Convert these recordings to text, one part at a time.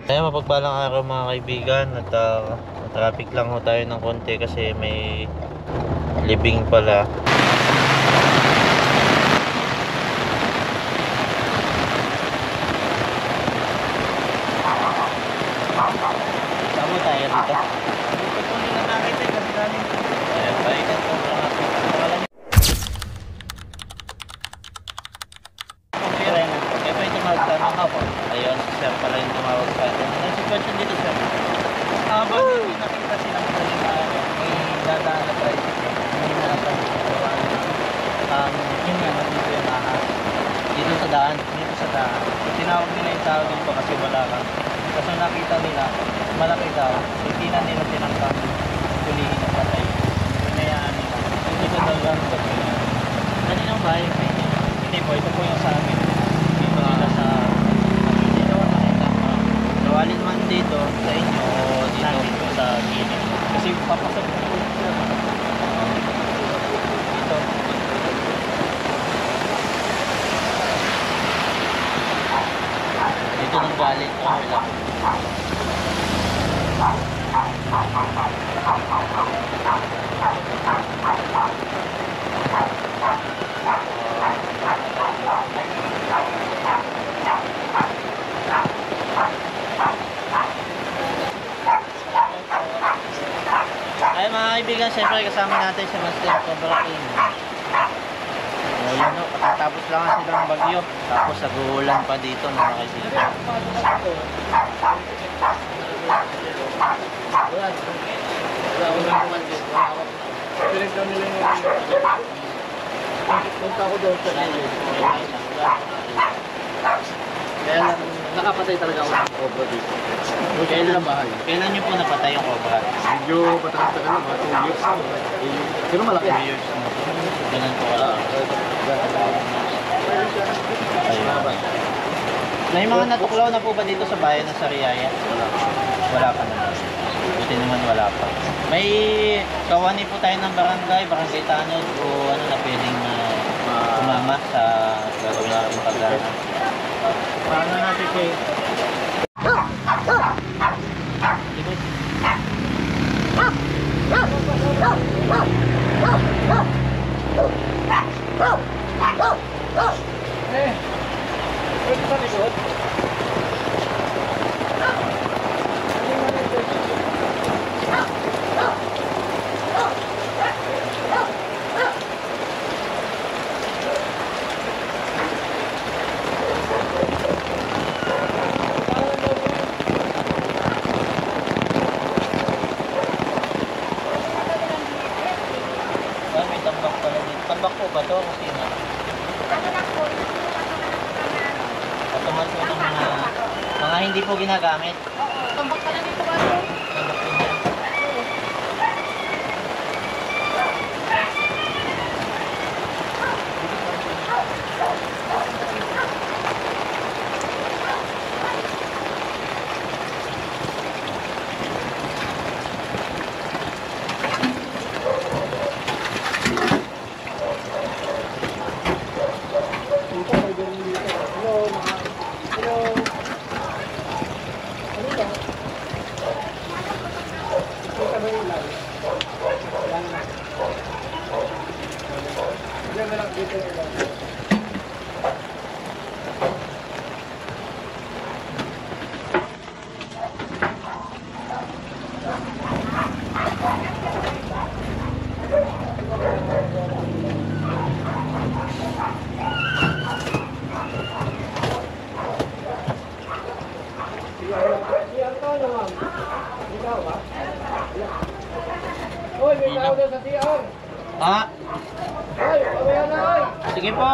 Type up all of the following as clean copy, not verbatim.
Kaya mapagpalang araw mga kaibigan at traffic lang ho tayo ng konti kasi may libing pala. Saan mo tayo dito? Dito po nila nakita kasi namin. Ayan, baikan po sa pangalan niyo. Kumpira na. Kaya pa yung tumawag sa amin ako. Ayun, si sir pala yung tumawag sa atin. Anong sitwasyon dito sir? Habang hindi nakita silang madaling araw, may dadaan na tricycle. May nasa yun nga, nandito yung ahas. Dito sa daan. Tinawag nila yung tao dito kasi wala lang. Kasi nakita nila, malaki daw. Hindi na nila tinangkap. Kulihin ang patay. Pinayaan nila. Hindi ko daw lang sa pinayaan. Kaninang bahay sa inyo? Hindi po, ito po yung sa amin. Dito nila sa hindi daw nakita. Nawalin man dito sa inyo o dito sa gilid. Kasi papasok po dito. Dito. Dito nang galing ko wala. Ay mga kaibigan, siyempre kasama natin si Master Cobra King. Ayun o, katapos lang kasi ng bagyo. Tapos nag-uulan pa dito mga kaibigan. Punta ako doon sa kaya nakapatay talaga ako ng cobra dito. Kailan bahay? Kailan nyo po napatay yung cobra? Medyo matagal na, mga 2 years. Pero malaki. 2 years na. Ganun po wala. Ayun. May mga natuklaw na po ba dito sa bayan ng Sariaya? Wala pa naman. Buti naman wala pa. May kawani po tayo ng barangay tanod o ano na pwedeng umama sa gagawin natin pagdana. Paano natin kayo? Pwede ba likod? May tambak pala dito. Tambak po ba ito? Kusina? Automat po ng mga hindi po ginagamit. Tambak pala dito ba? Tambak po yan. Hoy, may tao doon sa CR. Ah, Hoy, pabaya na, hoy. sige po.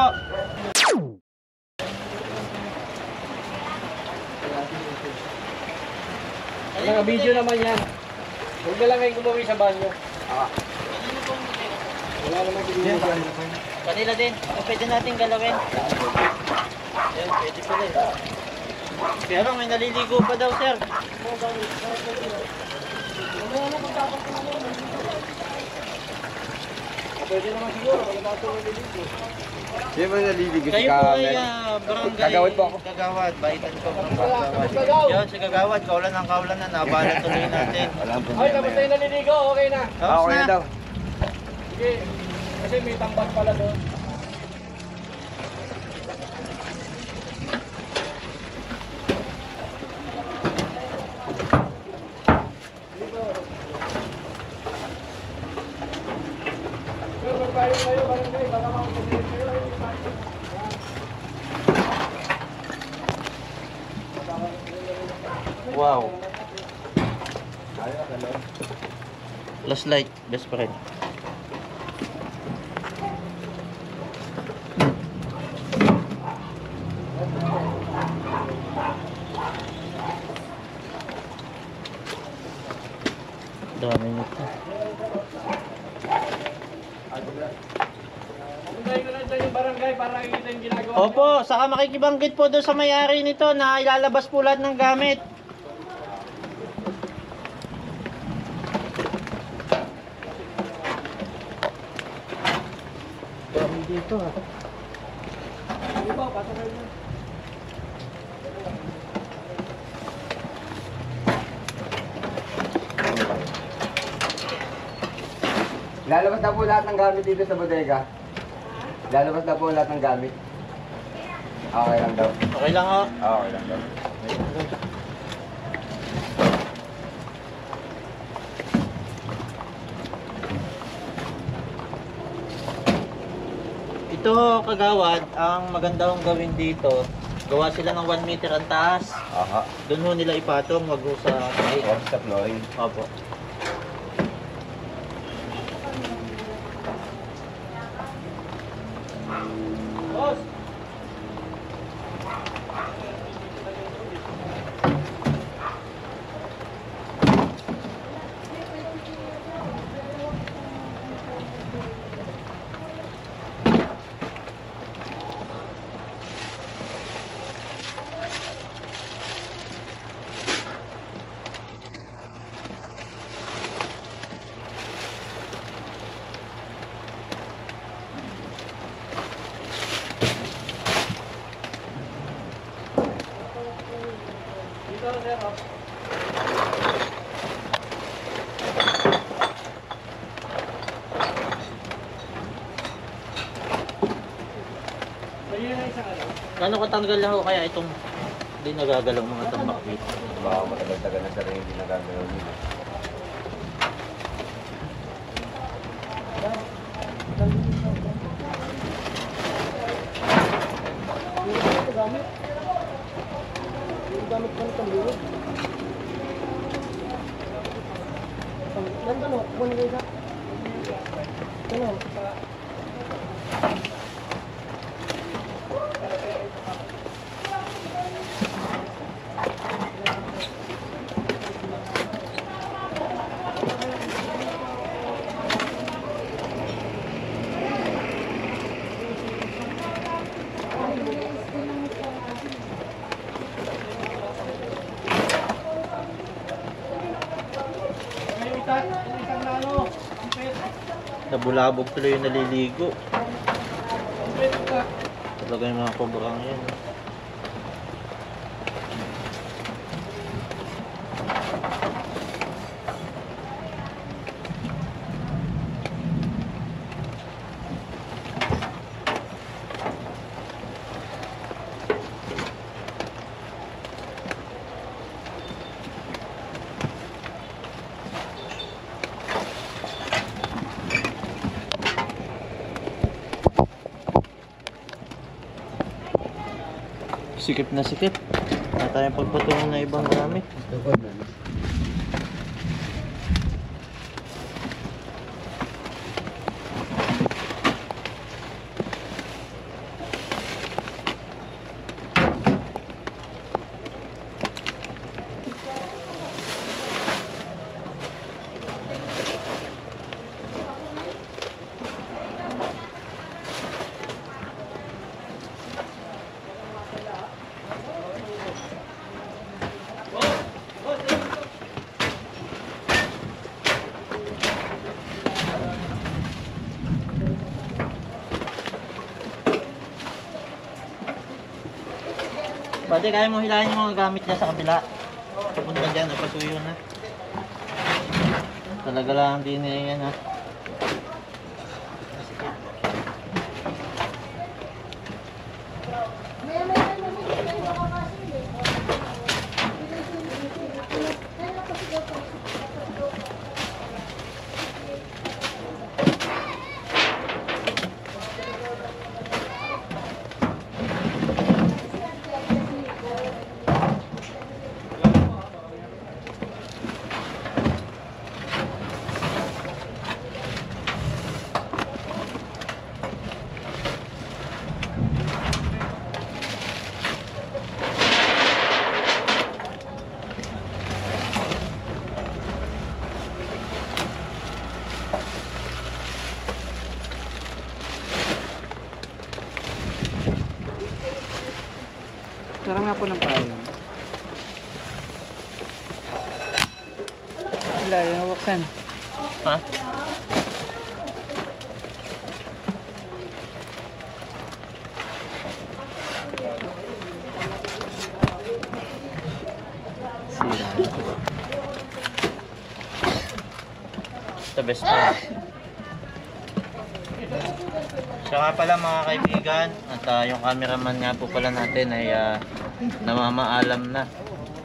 Naka-video naman yan. Huwag na lang kayo gumuwi sa banyo. Wala naman video dyan. Kanila din. Pwede natin galawin. Yan, pwede pala eh. Pero may naliligo pa daw, sir. Pwede naman siguro, pagkatapos naliligo. Hindi mo naliligo si Kayo po ay Kamel. barangay Kagawad po ako. Kagawad, baitan ko ng Kagawad. Yun, si Kagawad, kaulan na, nabala tuloy natin. Walang Ay, problema tapos tayo yan. naliligo, okay na. Tapos Okay na na. daw. Sige, kasi may tambak pala doon. Wow. Last light, best friend. Dami nito. Pumuntahin ko na dyan yung barangay para makikita yung ginagawa. Opo, saka makikibanggit po doon sa may-ari nito na ilalabas po lahat ng gamit. Dami dito ah. Ito, pasok kayo na. Lalabas na po lahat ng gamit dito sa bodega. Lalabas na po lahat ng gamit. Okay lang daw. Okay lang ho. Okay lang daw. Ito ho, Kagawad, ang maganda hong gawin dito. Gawa sila ng 1 meter ang taas. Aha. Doon ho nila ipatong, wag ho sa height. Huwag sa Floyd. Opo. Boss! Dito, sir, oh. Ayun na isang ano. Kano katanggal na ho kaya itong hindi nagagalaw mga tambak dito? Baka matagal-tagal na sa rin hindi nagagalaw nila. May isang na ano. Kompleto. Nabulabog tuloy yung naliligo. Kompleto ka. Talaga yung mga kobrang yan. Sikip na sikip. Wala tayong pagpatungan na ibang gamit. Pwede, kaya mo hilahin yung mga gamit niya sa kabila. Papunta dyan, napasuyo na. Talaga lang din eh, yan ha. Sarang nga po ng payo. Wala, yung hawaksan. Ha? Sira. The best friend. Siya nga pala mga kaibigan, at yung cameraman nga po pala natin ay namamaalam na.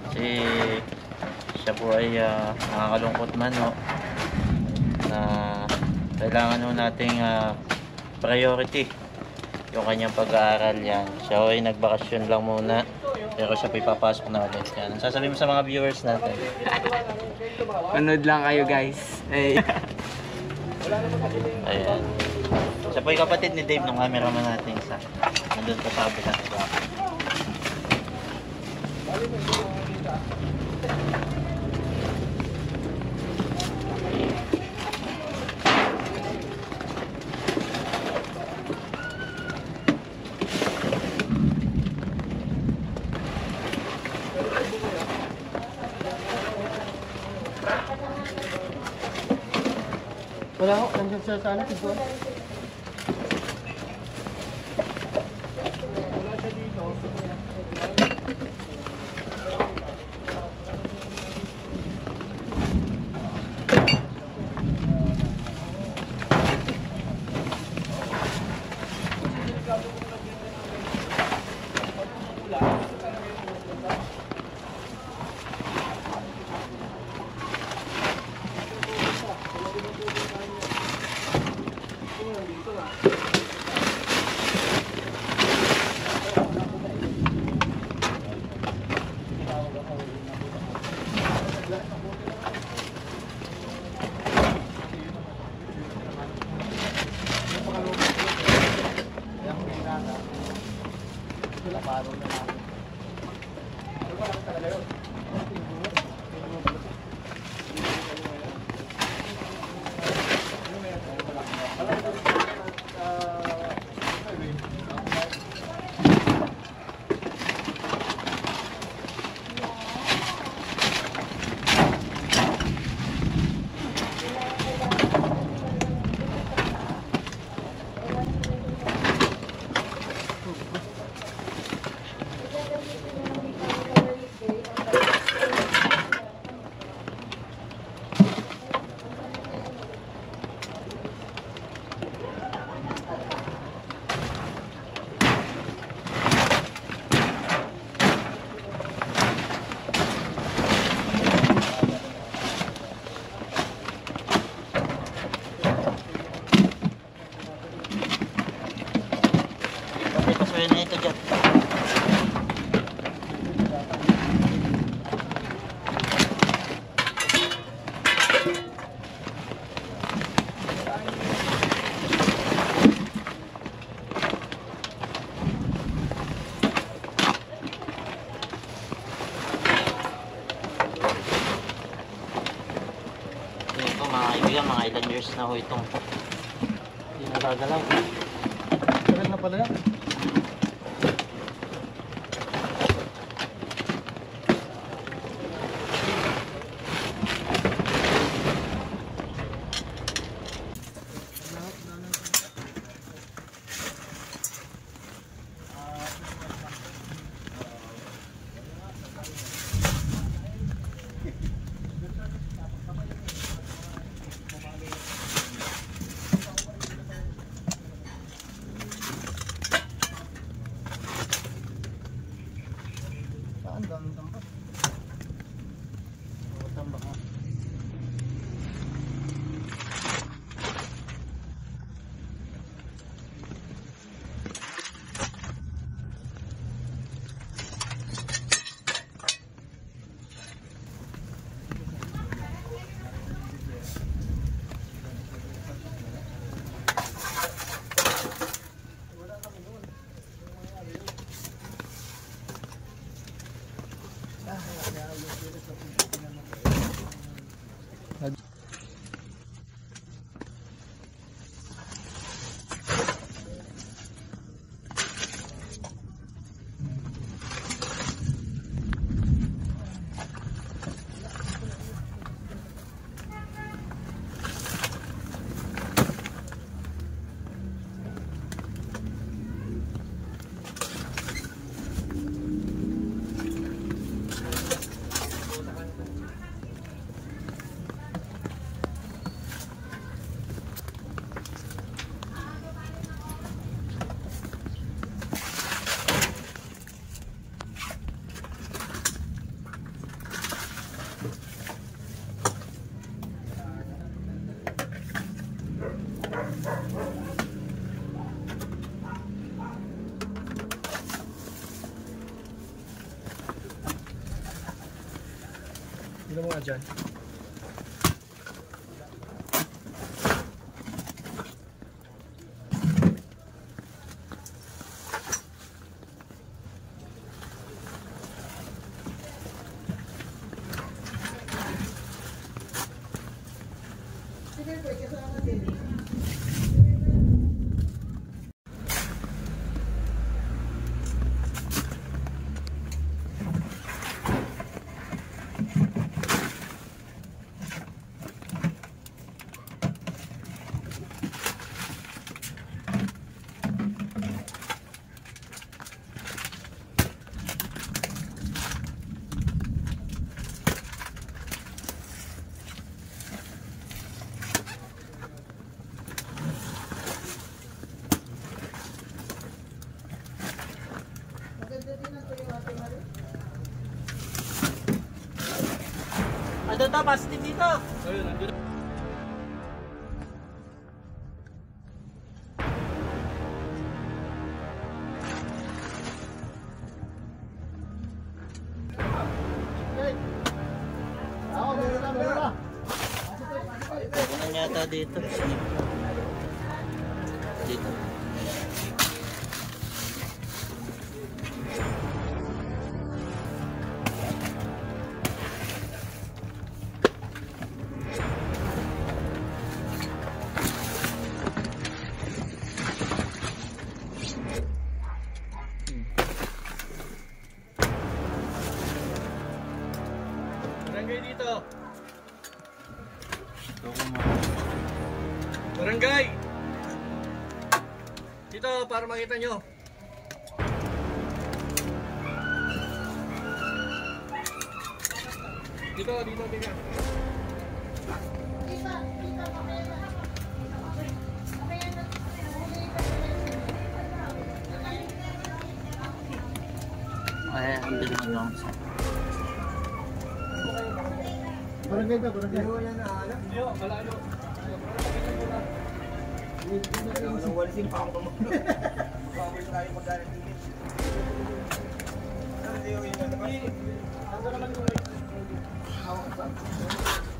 Kasi siya po ay nakakalungkot man no, na kailangan ho nating priority yung kanyang pag-aaral yan. Siya ay nagbakasyon lang muna, pero siya po ipapasok na ulit yan. Ang sasabihin mo sa mga viewers natin? Panood lang kayo guys. Ay. Ayan. Siya po yung kapatid ni Dave nung cameraman natin isa. Nandun pa sa kabila. Wala ko, nandiyan siya sa ano, tigwa. Pasuyin na ito dyan. Ito mga kaibigan, mga ilan years na ho itong hindi nagagalaw. Sarang na pala yan. Ano mo nga dyan? Ano to? Positive dito. Ayun, nandun. Ano yata dito? Dito. Barangay dito. Barangay! Dito para makita nyo. Dito. Ay, ang bilis lang. Barangay. Hindi, malayo. Walisin pa ako mo. Bago tayo magkakaroon din.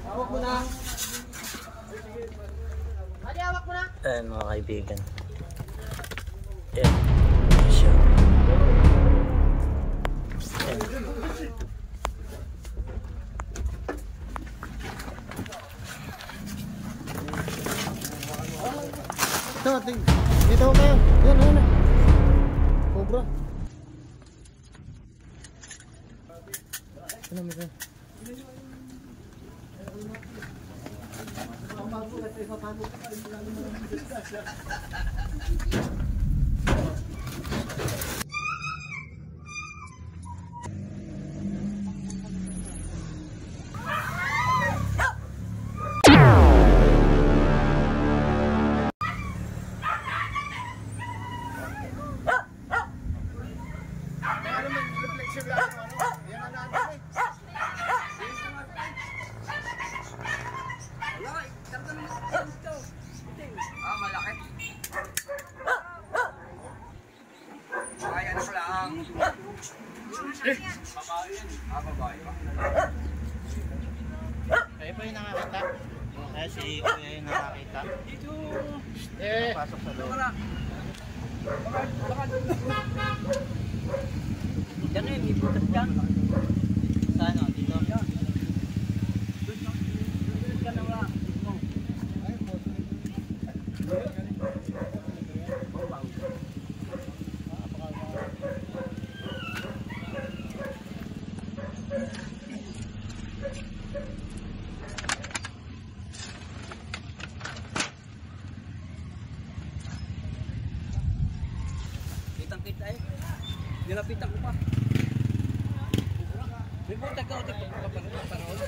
Hawak mo na. Adi, hawak mo na. Ayan mga kaibigan. Ayan. Siya. Ayan. Dito kayo. Yan. Cobra. Ano mo kayo? Kayo po yung nakakita? Kaya si Kuya yung nakakita. Dito! Pasok sa loob. Diyan eh, may butas dyan. Saan o? Dito? Nilapitan ko pa. May buntag ka ulit panahon.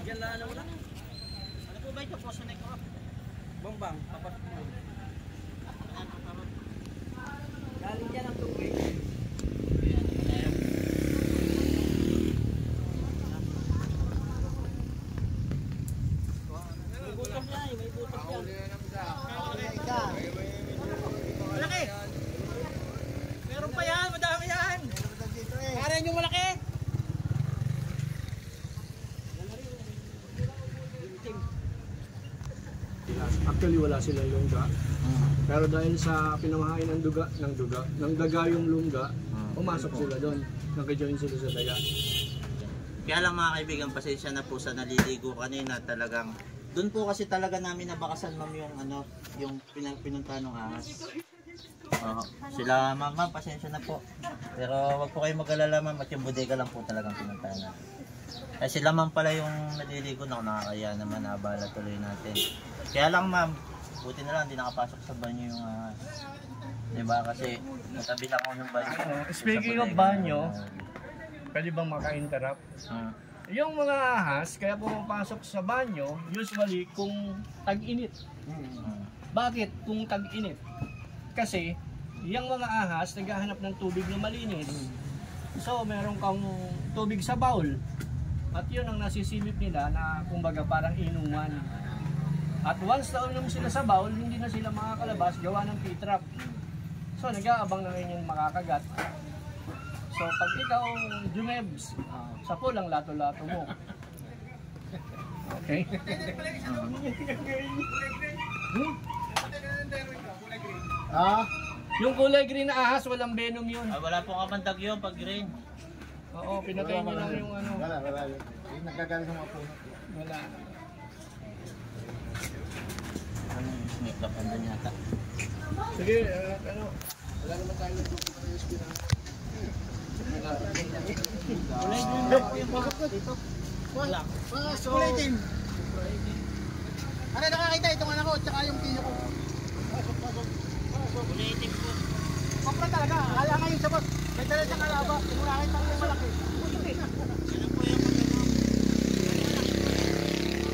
Yan lang ano lang. Ano po ba ito? Poso na ito. Bambang, papat mo. Galing dyan ang tubig. May butas yan, may butas yan. Malaki! Meron pa yan, madami yan! Karen yung malaki! Actually wala silang lungga. Pero dahil sa pinamahain ng daga yung lungga, pumasok sila doon. Nag-join sila sa daga. Kaya lang mga kaibigan, pasensya na po sa naliligo kanina, talagang doon po kasi talaga namin nabakasan ma'am yung ano, yung pinunta ng ahas. Sila ma'am, pasensya na po. Pero wag po kayong mag-alala ma'am, at yung bodega lang po talagang pinuntahan natin. Eh sila ma'am pala yung naliligo na nakakaya naman, abala tuloy natin. Kaya lang ma'am, buti na lang hindi nakapasok sa banyo yung ahas. Diba kasi natabi lang ako ng banyo. Speaking of banyo, pwede bang maka-interrupt? Yung mga ahas, kaya pumapasok sa banyo, usually kung tag-init. Bakit kung tag-init? Kasi, yung mga ahas, naghahanap ng tubig na malinis. So, meron kang tubig sa bowl. At yun ang nasisilip nila na kumbaga parang inuman. At once na uminom sila sa bowl, hindi na sila makakalabas, gawa ng P-trap. So, nag-aabang na ngayon yung makakagat. So, pag ikaw, Junebs, sa pulang lato-lato mo. Okay? Yung kulay green na ahas, walang venom yun. Wala pong kapandag yun pag green. Oo, pinatay nyo lang yung ano. Wala yun. Yung nagkagaling sa mga puno. Wala. May club andun yata. Sige, ano. Wala naman tayo nag-ayos ko na. Kulay din na po yung pasok ko dito. Wala. Kulay din. Ano nakakita itong anak ko at saka yung pinyo ko. Pasok. Kulay itim po. Kapra talaga. Kaya ngayon sa bot. May dala sa kalaba. Mula kayo tayo malaki. Ano po yung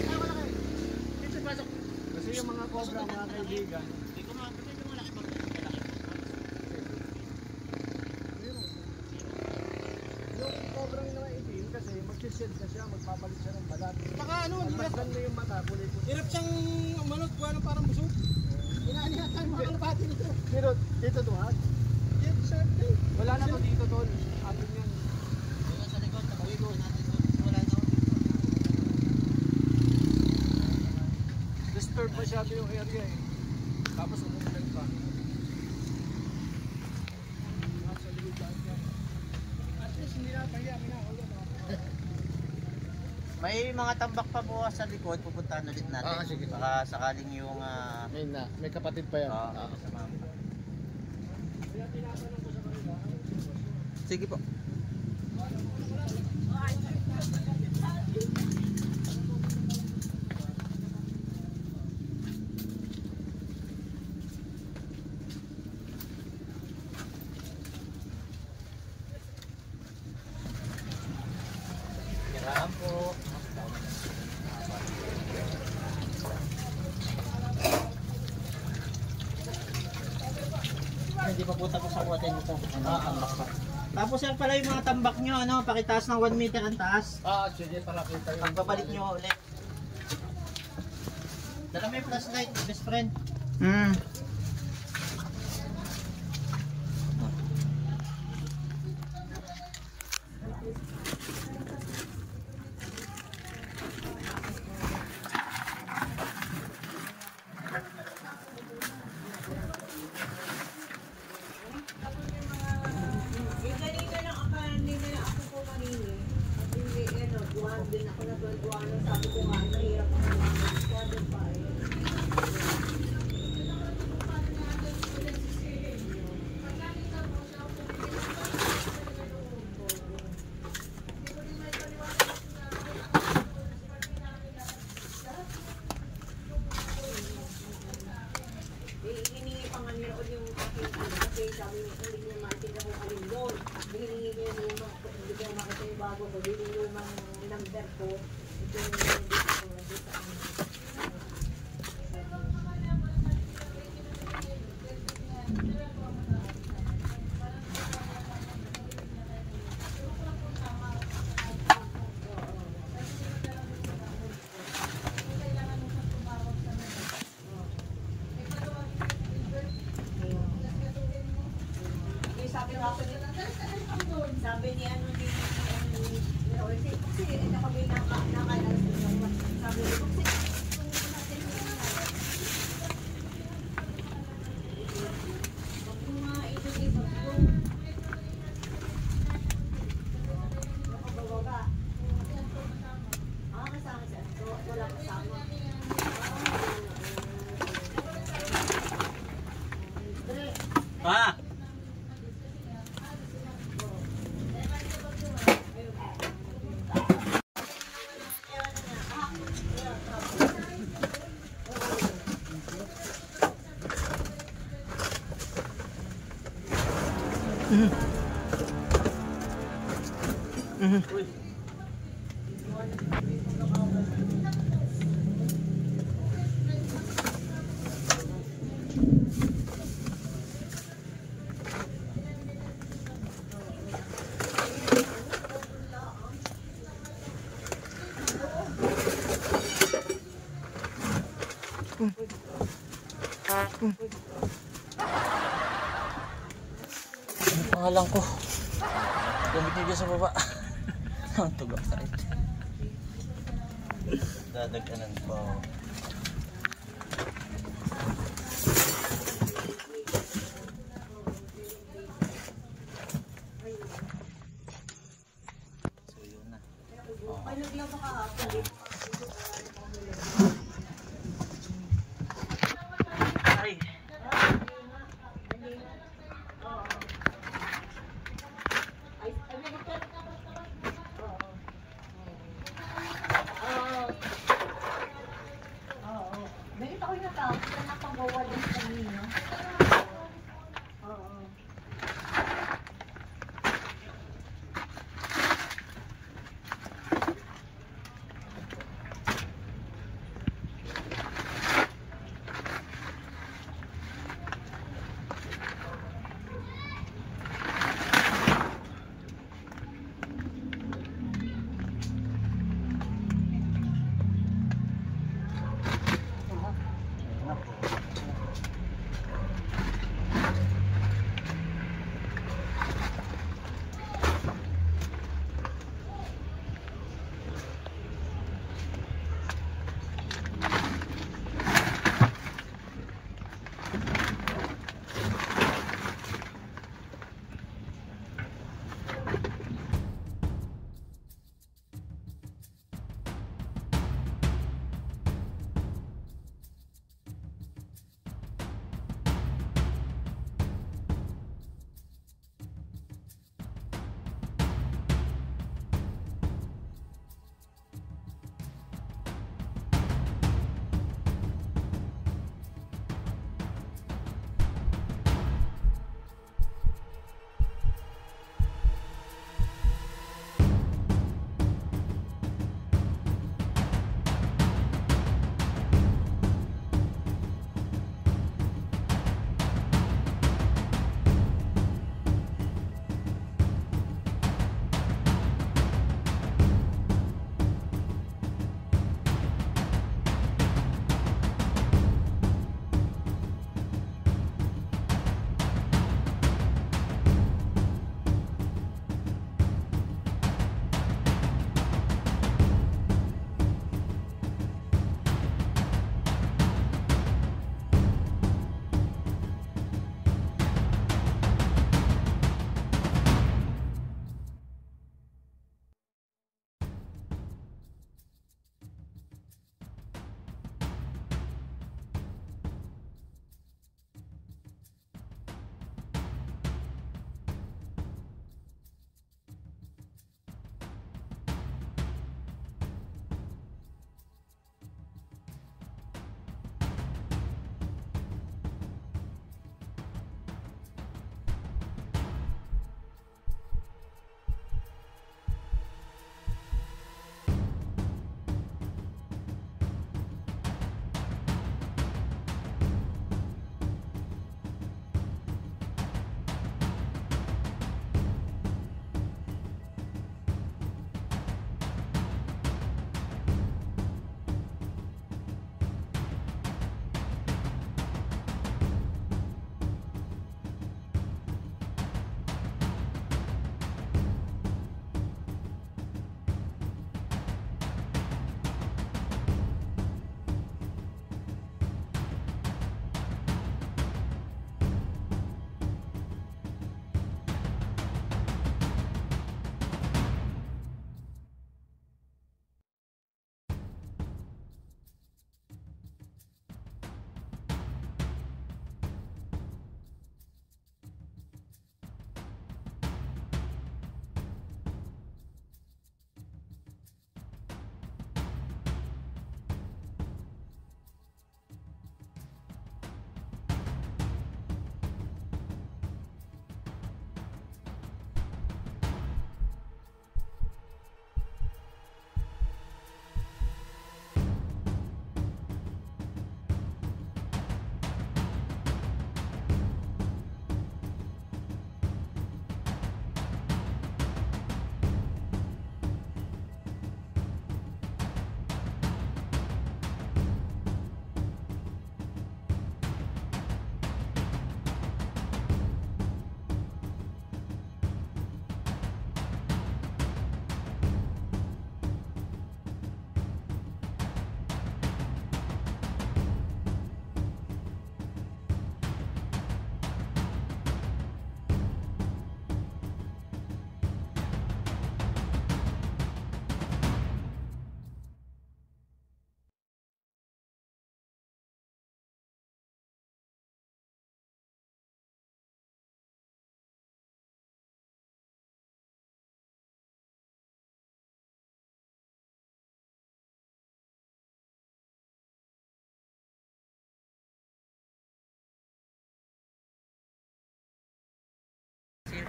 Malaki. Dito pasok. Kasi yung mga cobra, mga kaibigan, Hindi ko makakita yung malaki pag malaki. yung cobrang na itim kasi mag-shed na siya, magpapalit siya ng balat. Baka ano, Mas ganda yung mata, kulay-puti. hirap siyang manot. Buwan ng parang busog. Inaanihan tayo mga kalapati nito. Pero dito tuwag. Wala na to dito tol. Atin yan. Doon sa likod, nakaligo natin doon. Wala na. Disturb masyado yung area eh. Tapos umuulan pa. Nasa likod lang yan. At least hindi na kaya. May mga tambak pa bukas sa likod, pupuntahan ulit natin. Sige. Baka sakaling yung... May kapatid pa yan. kasama pa. Sige po. Kiraan po. Hindi pa po tapos sa kuwatin nito. Tambak pa. Tapos yan pala yung mga tambak nyo, ano, pakitaas ng 1 meter ang taas. Sige, para kita yung... Pagbabalik nyo ulit. Dala mo yung flashlight, best friend. Kanina lang ako po kanina. At hindi, duwan din ako na duwan. Sabi ko nga, mahirap ako. Duwan pa eh. ko. Ito yung dito sa ano. Sabi ni ano ni Rosie, kasi nakabay nakalalas ko. Sabi ni Rosie, wag mo nga ito nakababa. Kasama siya. So, wala kasama. Ah! Pangalan ko. Gamit niyo sa baba. Ang tugak sa ito. Dadaganan po. So yun na. Ay, naglaba ka hapon. Ay! Ganito ako natapos na napagawa din kanina. Oo.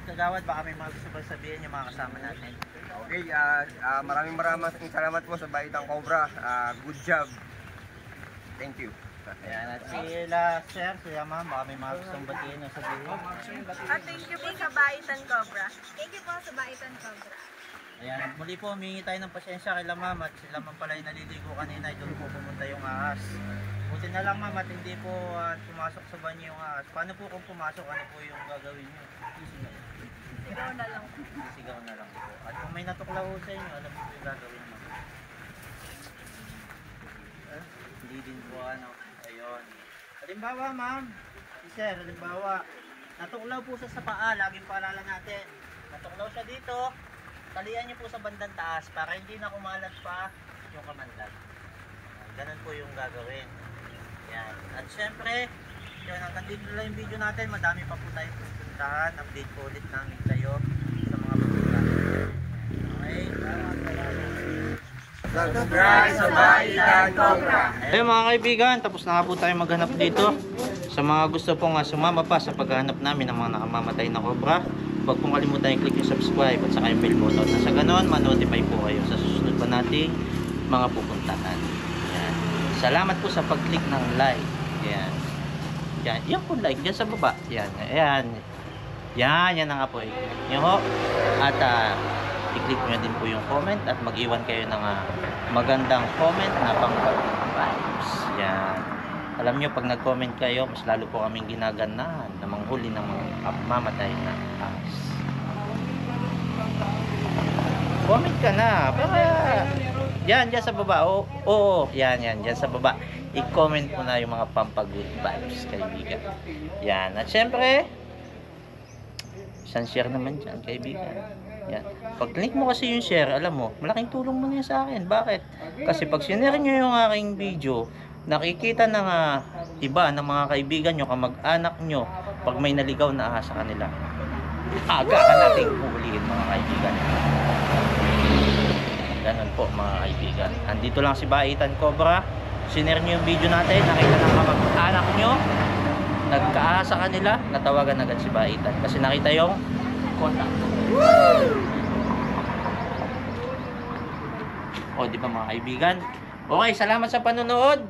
Kagawad, baka may mga gusto bang sabihin yung mga kasama natin. Okay, maraming salamat po sa Baitang Cobra. Good job. Thank you. Ayan, at sila sir, sila ma'am, baka may mga gustong batiin o sabihin. Thank you po sa Baitan Cobra. Thank you po sa Baitan Cobra. Ayan, muli po, humingi tayo ng pasensya kay ma'am at sila ma'am pala yung naliligo kanina, doon po pumunta yung ahas. Buti na lang ma'am at hindi po pumasok sa banyo yung ahas. Paano po kung pumasok, ano po yung gagawin nyo? Sigaw na lang po. Sigaw na lang po. At kung may natuklaw sa inyo, alam po yung gagawin ma'am. Hindi din po ano. Ayun. Halimbawa ma'am, si sir, halimbawa, natuklaw po siya sa paa, laging paalala natin. Natuklaw siya dito, talian niyo po sa bandang taas para hindi na kumalat pa yung kamandag. Ganun po yung gagawin. Yan. At syempre, yun, hanggang dito lang yung video natin, madami pa po tayong pupuntahan. Update po ulit namin kayo sa mga pupuntahan. Okay, Subscribe sa Baitang Cobra. Ayun mga kaibigan, tapos na nga po tayo maghanap dito. Sa mga gusto pong sumama pa sa paghahanap namin ng mga nakamamatay na cobra, huwag pong kalimutan i-click yung subscribe at saka yung bell button. Na sa ganon, ma-notify po kayo sa susunod pa nating mga pupuntahan. Yan. Salamat po sa pag-click ng like. Yan. Yan. Yan po like dyan sa baba. Yan. Ayan. Yan. Yan na nga po. Yan ho. At i-click nyo din po yung comment at mag-iwan kayo ng magandang comment na pang-vibes. Yan. Alam nyo, pag nag-comment kayo, mas lalo po kaming ginaganahan na manghuli ng mga mamatay na ahas. Comment ka na. Para yan, dyan sa baba. Oo, yan, dyan sa baba. I-comment mo na yung mga pampag-good vibes, kaibigan. Yan. At syempre, isang share naman dyan, kaibigan. Yan. Pag click mo kasi yung share, alam mo, malaking tulong mo na sa akin. Bakit? Kasi pag sinare nyo yung aking video, nakikita ng iba ng mga kaibigan nyo, kamag-anak nyo, pag may naligaw na ahas sa kanila, aga ka nating huhulihin mga kaibigan. Ganun po mga kaibigan. Andito lang si Baitan Cobra. Sinare nyo yung video natin, nakita ng kamag-anak nyo, nagkaahas sa kanila, natawagan agad si Baitan. Kasi nakita yung contact. O, di ba mga kaibigan? Okay, salamat sa panonood.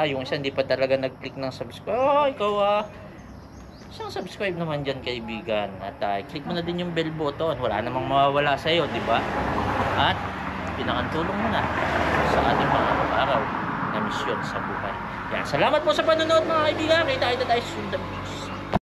Yung isa hindi pa talaga nag-click ng subscribe. Ikaw isang subscribe naman dyan, kaibigan. At click mo na din yung bell button. Wala namang mawawala sa iyo, di ba? At pinakantulong mo na sa ating mga araw na misyon sa buhay. Yan, salamat po sa panonood mga kaibigan. Kita tayo sa